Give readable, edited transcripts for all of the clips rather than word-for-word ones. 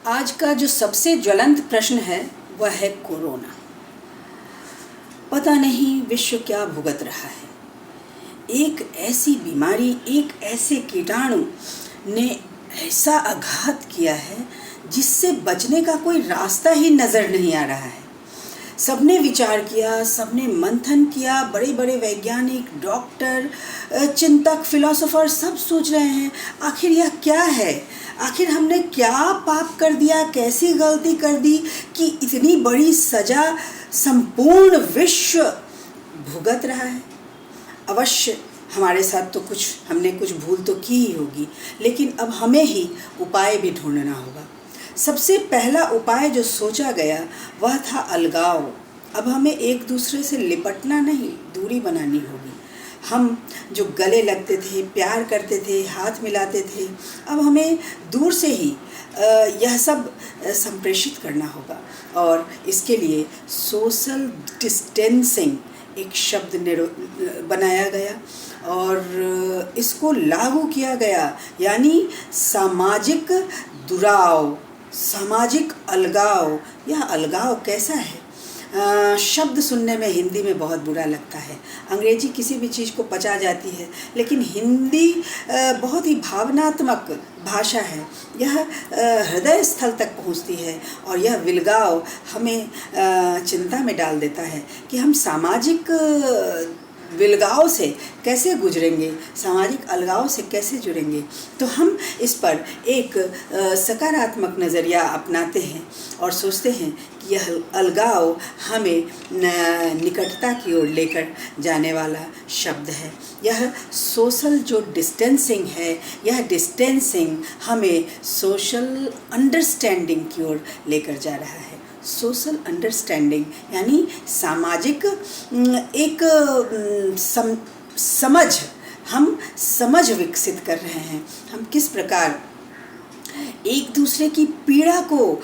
आज का जो सबसे ज्वलंत प्रश्न है वह है कोरोना। पता नहीं विश्व क्या भुगत रहा है। एक ऐसी बीमारी, एक ऐसे कीटाणु ने ऐसा आघात किया है जिससे बचने का कोई रास्ता ही नज़र नहीं आ रहा है। सबने विचार किया, सबने मंथन किया, बड़े बड़े वैज्ञानिक, डॉक्टर, चिंतक, फिलोसोफर सब सोच रहे हैं आखिर यह क्या है, आखिर हमने क्या पाप कर दिया, कैसी गलती कर दी कि इतनी बड़ी सजा संपूर्ण विश्व भुगत रहा है। अवश्य हमारे साथ तो हमने कुछ भूल तो की ही होगी, लेकिन अब हमें ही उपाय भी ढूंढना होगा। सबसे पहला उपाय जो सोचा गया वह था अलगाव। अब हमें एक दूसरे से लिपटना नहीं, दूरी बनानी होगी। हम जो गले लगते थे, प्यार करते थे, हाथ मिलाते थे, अब हमें दूर से ही यह सब संप्रेषित करना होगा। और इसके लिए सोशल डिस्टेंसिंग एक शब्द बनाया गया और इसको लागू किया गया, यानी सामाजिक दुराव, सामाजिक अलगाव। यह अलगाव कैसा है? शब्द सुनने में हिंदी में बहुत बुरा लगता है। अंग्रेजी किसी भी चीज़ को पचा जाती है, लेकिन हिंदी बहुत ही भावनात्मक भाषा है। यह हृदय स्थल तक पहुंचती है और यह विलगाव हमें चिंता में डाल देता है कि हम सामाजिक विलगाव से कैसे गुजरेंगे, सामाजिक अलगाव से कैसे जुड़ेंगे। तो हम इस पर एक सकारात्मक नज़रिया अपनाते हैं और सोचते हैं कि यह अलगाव हमें निकटता की ओर लेकर जाने वाला शब्द है। यह सोशल जो डिस्टेंसिंग है, यह डिस्टेंसिंग हमें सोशल अंडरस्टैंडिंग की ओर लेकर जा रहा है। सोशल अंडरस्टैंडिंग यानी सामाजिक एक समझ, हम समझ विकसित कर रहे हैं। हम किस प्रकार एक दूसरे की पीड़ा को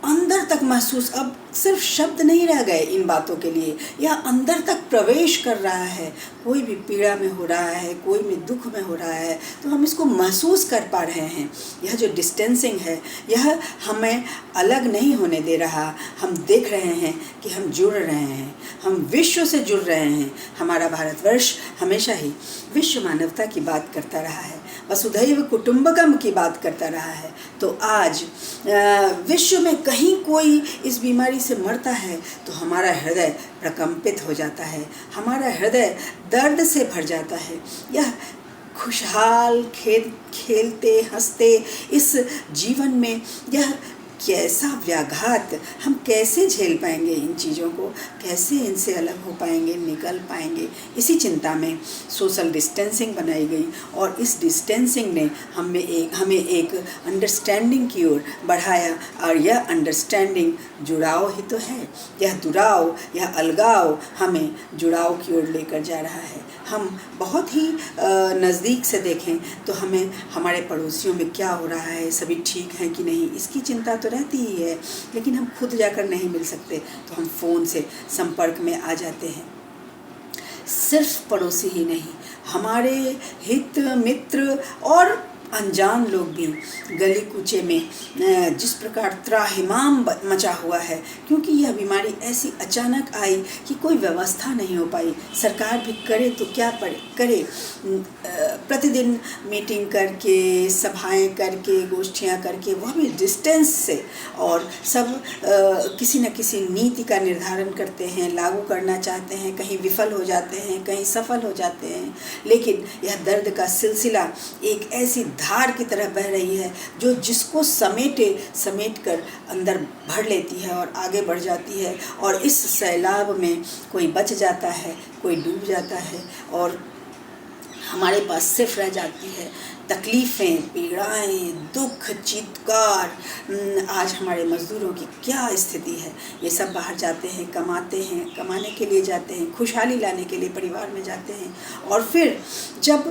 अंदर तक महसूस, अब सिर्फ शब्द नहीं रह गए इन बातों के लिए, यह अंदर तक प्रवेश कर रहा है। कोई भी पीड़ा में हो रहा है, कोई भी दुख में हो रहा है, तो हम इसको महसूस कर पा रहे हैं। यह जो डिस्टेंसिंग है, यह हमें अलग नहीं होने दे रहा। हम देख रहे हैं कि हम जुड़ रहे हैं, हम विश्व से जुड़ रहे हैं। हमारा भारतवर्ष हमेशा ही विश्व मानवता की बात करता रहा है, वसुधैव कुटुंबकम की बात करता रहा है। तो आज विश्व में कहीं कोई इस बीमारी से मरता है तो हमारा हृदय प्रकंपित हो जाता है, हमारा हृदय दर्द से भर जाता है। यह खुशहाल खेलते हंसते इस जीवन में यह कैसा व्याघात, हम कैसे झेल पाएंगे इन चीज़ों को, कैसे इनसे अलग हो पाएंगे, निकल पाएंगे। इसी चिंता में सोशल डिस्टेंसिंग बनाई गई और इस डिस्टेंसिंग ने हमें एक अंडरस्टैंडिंग की ओर बढ़ाया। और यह अंडरस्टैंडिंग जुड़ाव ही तो है। यह दुराव, यह अलगाव हमें जुड़ाव की ओर लेकर जा रहा है। हम बहुत ही नज़दीक से देखें तो हमें हमारे पड़ोसियों में क्या हो रहा है, सभी ठीक हैं कि नहीं, इसकी चिंता तो रहती ही है। लेकिन हम खुद जाकर नहीं मिल सकते तो हम फ़ोन से संपर्क में आ जाते हैं। सिर्फ पड़ोसी ही नहीं, हमारे हित मित्र और अनजान लोग भी गली कूचे में जिस प्रकार त्राहिमाम मचा हुआ है, क्योंकि यह बीमारी ऐसी अचानक आई कि कोई व्यवस्था नहीं हो पाई। सरकार भी करे तो क्या करे, प्रतिदिन मीटिंग करके, सभाएं करके, गोष्ठियां करके, वह भी डिस्टेंस से, और सब किसी न किसी नीति का निर्धारण करते हैं, लागू करना चाहते हैं, कहीं विफल हो जाते हैं, कहीं सफल हो जाते हैं। लेकिन यह दर्द का सिलसिला एक ऐसी धार की तरह बह रही है जो जिसको समेट कर अंदर भर लेती है और आगे बढ़ जाती है। और इस सैलाब में कोई बच जाता है, कोई डूब जाता है और हमारे पास सिर्फ रह जाती है तकलीफ़ें, पीड़ाएं, दुख, चीत्कार। आज हमारे मज़दूरों की क्या स्थिति है। ये सब बाहर जाते हैं, कमाते हैं, कमाने के लिए जाते हैं, खुशहाली लाने के लिए परिवार में जाते हैं। और फिर जब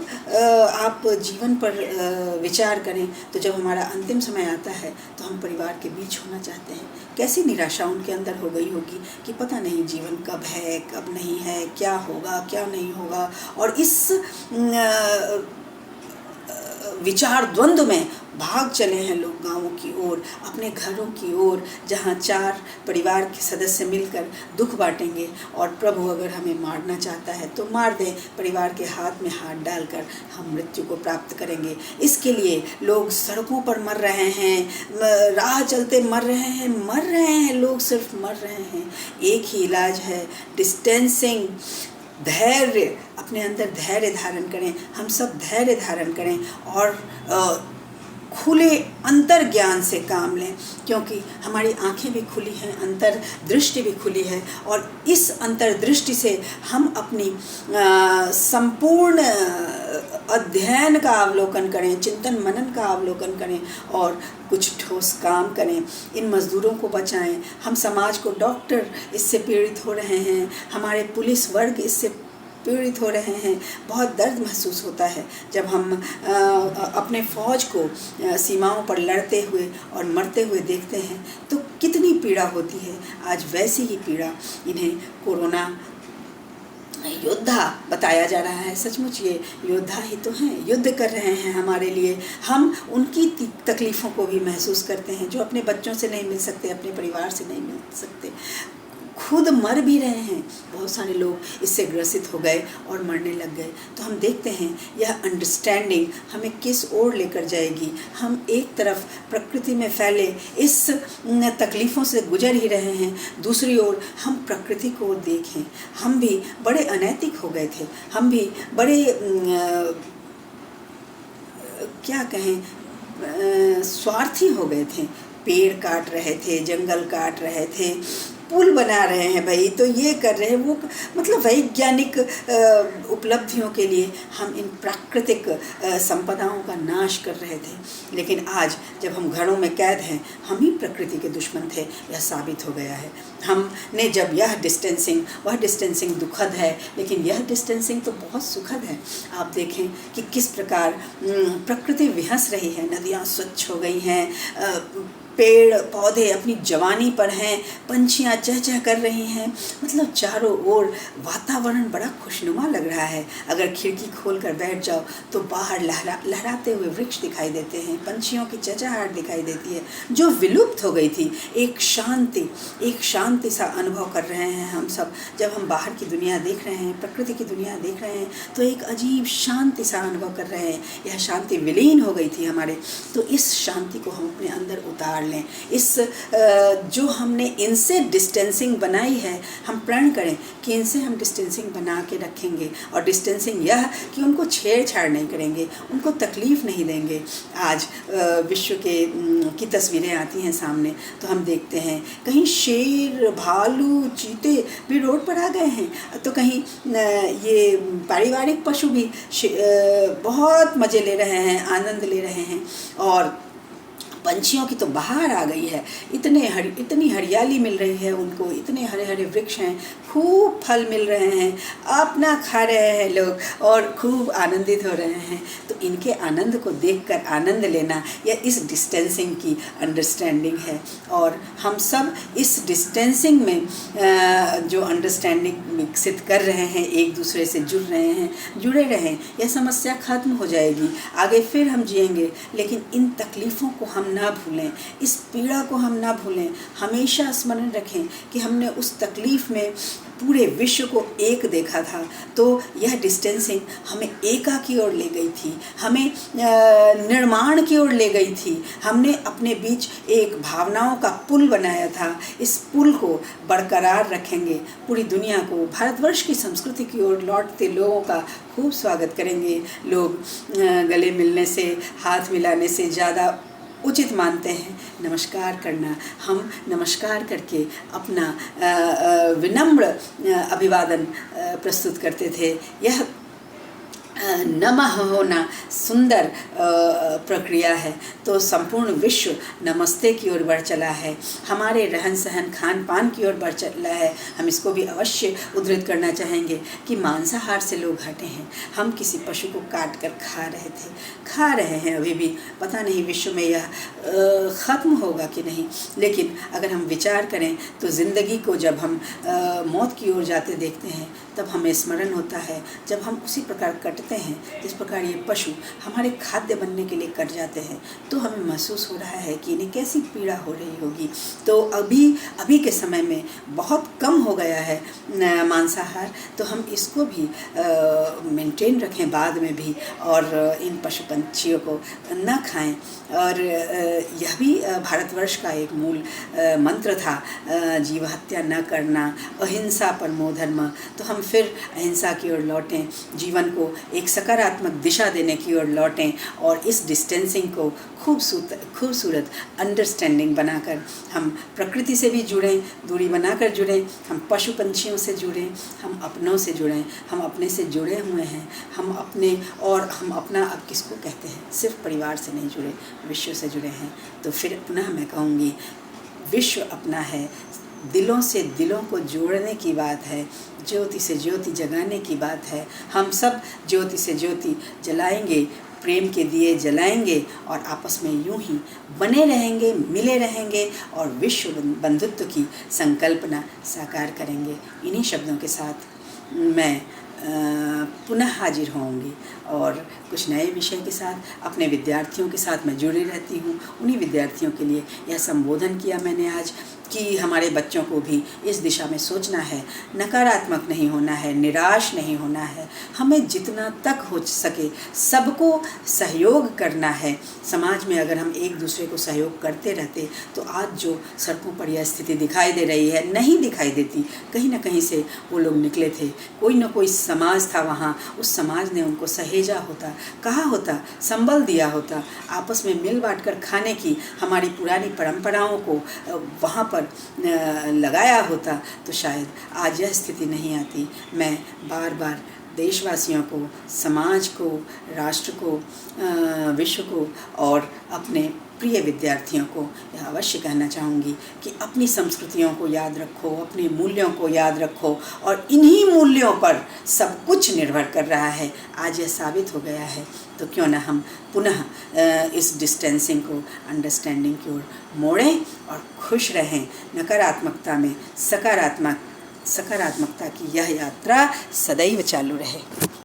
आप जीवन पर विचार करें तो जब हमारा अंतिम समय आता है तो हम परिवार के बीच होना चाहते हैं। कैसी निराशा उनके अंदर हो गई होगी कि पता नहीं जीवन कब है, कब नहीं है, क्या होगा, क्या नहीं होगा। और इस विचार द्वंद्व में भाग चले हैं लोग गाँवों की ओर, अपने घरों की ओर, जहाँ 4 परिवार के सदस्य मिलकर दुख बांटेंगे और प्रभु अगर हमें मारना चाहता है तो मार दे, परिवार के हाथ में हाथ डालकर हम मृत्यु को प्राप्त करेंगे। इसके लिए लोग सड़कों पर मर रहे हैं, राह चलते मर रहे हैं, लोग सिर्फ मर रहे हैं। एक ही इलाज है, डिस्टेंसिंग, धैर्य, अपने अंदर धैर्य धारण करें, हम सब धैर्य धारण करें और खुले अंतर ज्ञान से काम लें, क्योंकि हमारी आंखें भी खुली हैं, अंतर दृष्टि भी खुली है, और इस अंतर दृष्टि से हम अपनी संपूर्ण अध्ययन का अवलोकन करें, चिंतन मनन का अवलोकन करें और कुछ ठोस काम करें, इन मज़दूरों को बचाएं। हम समाज को, डॉक्टर इससे पीड़ित हो रहे हैं, हमारे पुलिस वर्ग इससे पीड़ित हो रहे हैं। बहुत दर्द महसूस होता है जब हम अपने फ़ौज को सीमाओं पर लड़ते हुए और मरते हुए देखते हैं, तो कितनी पीड़ा होती है। आज वैसी ही पीड़ा इन्हें कोरोना योद्धा बताया जा रहा है। सचमुच ये योद्धा ही तो हैं, युद्ध कर रहे हैं हमारे लिए। हम उनकी तकलीफ़ों को भी महसूस करते हैं जो अपने बच्चों से नहीं मिल सकते, अपने परिवार से नहीं मिल सकते, खुद मर भी रहे हैं। बहुत सारे लोग इससे ग्रसित हो गए और मरने लग गए। तो हम देखते हैं यह अंडरस्टैंडिंग हमें किस ओर लेकर जाएगी। हम एक तरफ प्रकृति में फैले इस तकलीफ़ों से गुजर ही रहे हैं, दूसरी ओर हम प्रकृति को देखें। हम भी बड़े अनैतिक हो गए थे, हम भी बड़े क्या कहें, स्वार्थी हो गए थे। पेड़ काट रहे थे, जंगल काट रहे थे, पुल बना रहे हैं भाई, तो ये कर रहे हैं वो, मतलब वैज्ञानिक उपलब्धियों के लिए हम इन प्राकृतिक संपदाओं का नाश कर रहे थे। लेकिन आज जब हम घरों में कैद हैं, हम ही प्रकृति के दुश्मन थे, यह साबित हो गया है। हमने जब यह डिस्टेंसिंग, वह डिस्टेंसिंग दुखद है, लेकिन यह डिस्टेंसिंग तो बहुत सुखद है। आप देखें कि किस प्रकार प्रकृति विहस रही है, नदियाँ स्वच्छ हो गई हैं, पेड़ पौधे अपनी जवानी पर हैं, पंछियाँ चहचह कर रही हैं, मतलब चारों ओर वातावरण बड़ा खुशनुमा लग रहा है। अगर खिड़की खोलकर बैठ जाओ तो बाहर लहराते हुए वृक्ष दिखाई देते हैं, पंछियों की चहचहाहट दिखाई देती है जो विलुप्त हो गई थी। एक शांति सा अनुभव कर रहे हैं हम सब। जब हम बाहर की दुनिया देख रहे हैं, प्रकृति की दुनिया देख रहे हैं, तो एक अजीब शांति सा अनुभव कर रहे हैं। यह शांति विलीन हो गई थी हमारे, तो इस शांति को हम अपने अंदर उतार लें। इस जो हमने इनसे डिस्टेंसिंग बनाई है, हम प्रण करें कि इनसे हम डिस्टेंसिंग बना के रखेंगे, और डिस्टेंसिंग यह कि उनको छेड़छाड़ नहीं करेंगे, उनको तकलीफ़ नहीं देंगे। आज विश्व की तस्वीरें आती हैं सामने, तो हम देखते हैं कहीं शेर, भालू, चीते भी रोड पर आ गए हैं, तो कहीं ये पारिवारिक पशु भी बहुत मज़े ले रहे हैं, आनंद ले रहे हैं, और पंछियों की तो बहार आ गई है। इतनी हरियाली मिल रही है उनको, इतने हरे हरे वृक्ष हैं, खूब फल मिल रहे हैं, अपना खा रहे हैं लोग और खूब आनंदित हो रहे हैं। तो इनके आनंद को देखकर आनंद लेना, यह इस डिस्टेंसिंग की अंडरस्टैंडिंग है। और हम सब इस डिस्टेंसिंग में जो अंडरस्टैंडिंग विकसित कर रहे हैं, एक दूसरे से जुड़े रहें, यह समस्या खत्म हो जाएगी। आगे फिर हम जिएंगे, लेकिन इन तकलीफ़ों को हम ना भूलें, इस पीड़ा को हम ना भूलें। हमेशा स्मरण रखें कि हमने उस तकलीफ़ में पूरे विश्व को एक देखा था, तो यह डिस्टेंसिंग हमें एका की ओर ले गई थी, हमें निर्माण की ओर ले गई थी। हमने अपने बीच एक भावनाओं का पुल बनाया था। इस पुल को बरकरार रखेंगे, पूरी दुनिया को, भारतवर्ष की संस्कृति की ओर लौटते लोगों का खूब स्वागत करेंगे। लोग गले मिलने से, हाथ मिलाने से ज़्यादा उचित मानते हैं नमस्कार करना। हम नमस्कार करके अपना विनम्र अभिवादन प्रस्तुत करते थे। यह नमः होना सुंदर प्रक्रिया है, तो संपूर्ण विश्व नमस्ते की ओर बढ़ चला है, हमारे रहन सहन खान पान की ओर बढ़ चला है। हम इसको भी अवश्य उद्धृत करना चाहेंगे कि मांसाहार से लोग हटे हैं। हम किसी पशु को काट कर खा रहे हैं अभी भी, पता नहीं विश्व में यह ख़त्म होगा कि नहीं। लेकिन अगर हम विचार करें तो ज़िंदगी को जब हम मौत की ओर जाते देखते हैं, तब हमें स्मरण होता है जब हम उसी प्रकार कटते कटते हैं, जिस प्रकार ये पशु हमारे खाद्य बनने के लिए कट जाते हैं, तो हमें महसूस हो रहा है कि इन्हें कैसी पीड़ा हो रही होगी। तो अभी के समय में बहुत कम हो गया है मांसाहार, तो हम इसको भी मेंटेन रखें बाद में भी, और इन पशु पंछियों को न खाएं। और यह भी भारतवर्ष का एक मूल मंत्र था, जीव हत्या न करना, अहिंसा परमो धर्म। तो हम फिर अहिंसा की ओर लौटें, जीवन को एक सकारात्मक दिशा देने की ओर लौटें, और इस डिस्टेंसिंग को खूबसूरत अंडरस्टैंडिंग बनाकर हम प्रकृति से भी जुड़ें, दूरी बनाकर जुड़ें, हम पशु पंछियों से जुड़ें, हम अपनों से जुड़ें। हम अपने से जुड़े हुए हैं, हम अपने, और हम अपना अब किसको कहते हैं, सिर्फ परिवार से नहीं जुड़े, विश्व से जुड़े हैं। तो फिर पुनः मैं कहूँगी, विश्व अपना है, दिलों से दिलों को जोड़ने की बात है, ज्योति से ज्योति जगाने की बात है। हम सब ज्योति से ज्योति जलाएंगे, प्रेम के दिए जलाएंगे, और आपस में यूं ही बने रहेंगे, मिले रहेंगे, और विश्व बंधुत्व की संकल्पना साकार करेंगे। इन्हीं शब्दों के साथ मैं पुनः हाजिर होंगी, और कुछ नए विषय के साथ अपने विद्यार्थियों के साथ मैं जुड़ी रहती हूँ। उन्हीं विद्यार्थियों के लिए यह संबोधन किया मैंने आज, कि हमारे बच्चों को भी इस दिशा में सोचना है, नकारात्मक नहीं होना है, निराश नहीं होना है, हमें जितना तक हो सके सबको सहयोग करना है। समाज में अगर हम एक दूसरे को सहयोग करते रहते, तो आज जो सड़कों पर यह स्थिति दिखाई दे रही है, नहीं दिखाई देती। कहीं ना कहीं से वो लोग निकले थे, कोई ना कोई समाज था वहाँ, उस समाज ने उनको सहेजा होता, कहा होता, संबल दिया होता, आपस में मिल बांट कर खाने की हमारी पुरानी परंपराओं को वहाँ पर लगाया होता, तो शायद आज यह स्थिति नहीं आती। मैं बार बार देशवासियों को, समाज को, राष्ट्र को, विश्व को, और अपने प्रिय विद्यार्थियों को यह अवश्य कहना चाहूँगी कि अपनी संस्कृतियों को याद रखो, अपने मूल्यों को याद रखो, और इन्हीं मूल्यों पर सब कुछ निर्भर कर रहा है। आज यह साबित हो गया है, तो क्यों न हम पुनः इस डिस्टेंसिंग को अंडरस्टैंडिंग की ओर मोड़ें और खुश रहें। नकारात्मकता में सकारात्मकता की यह यात्रा सदैव चालू रहे।